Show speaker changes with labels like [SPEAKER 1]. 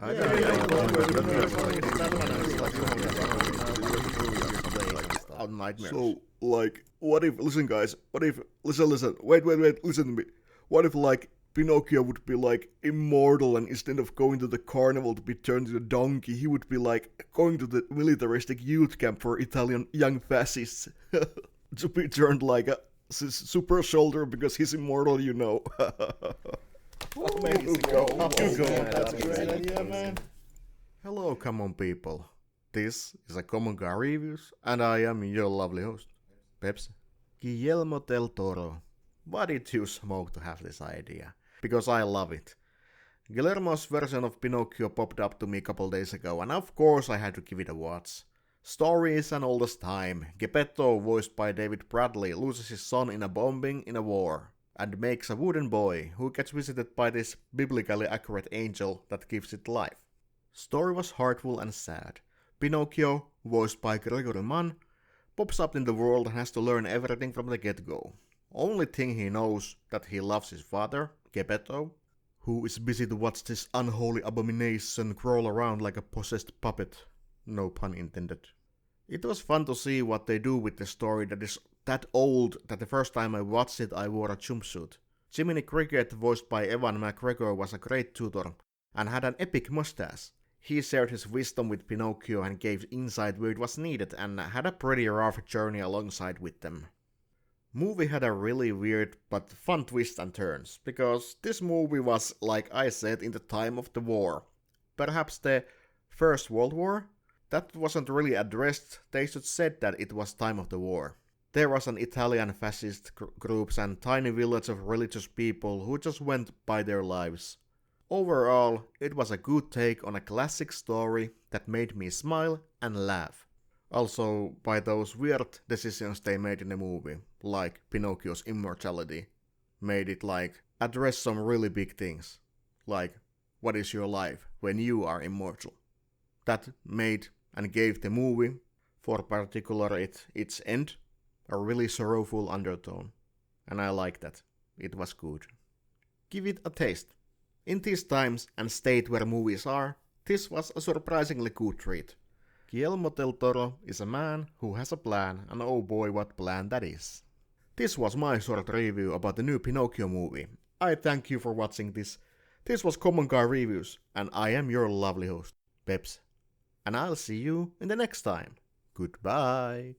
[SPEAKER 1] I don't nightmares.
[SPEAKER 2] So, like, what if, listen guys, what if, listen, wait, listen to me. What if, like, Pinocchio would be, like, immortal and instead of going to the carnival to be turned into a donkey, he would be, like, going to the militaristic youth camp for Italian young fascists. To be turned like a super soldier because he's immortal, you know.
[SPEAKER 1] Amazing. That's a great idea, man. Hello, common people. This is a Common Guy Reviews, and I am your lovely host, Peps. Guillermo del Toro. Why did you smoke to have this idea? Because I love it. Guillermo's version of Pinocchio popped up to me a couple days ago, and of course I had to give it a watch. Story is an oldest time. Geppetto, voiced by David Bradley, loses his son in a bombing in a war, and makes a wooden boy who gets visited by this biblically accurate angel that gives it life. Story was heartful and sad. Pinocchio, voiced by Gregory Mann, pops up in the world and has to learn everything from the get-go. Only thing he knows that he loves his father, Geppetto, who is busy to watch this unholy abomination crawl around like a possessed puppet. No pun intended. It was fun to see what they do with the story that is that old that the first time I watched it I wore a jumpsuit. Jiminy Cricket, voiced by Ewan McGregor, was a great tutor and had an epic mustache. He shared his wisdom with Pinocchio and gave insight where it was needed and had a pretty rough journey alongside with them. Movie had a really weird but fun twists and turns, because this movie was, like I said, in the time of the war. Perhaps the First World War? That wasn't really addressed, they just said that it was time of the war. There was an Italian fascist groups and tiny village of religious people who just went by their lives. Overall, it was a good take on a classic story that made me smile and laugh. Also, by those weird decisions they made in the movie, like Pinocchio's immortality, made it like address some really big things, like what is your life when you are immortal. That made and gave the movie, for particular its end, a really sorrowful undertone, and I like that. It was good. Give it a taste. In these times and state where movies are, this was a surprisingly good treat. Guillermo del Toro is a man who has a plan, and oh boy what plan that is. This was my short review about the new Pinocchio movie. I thank you for watching this. This was Common Guy Reviews, and I am your lovely host, Peps. And I'll see you in the next time. Goodbye.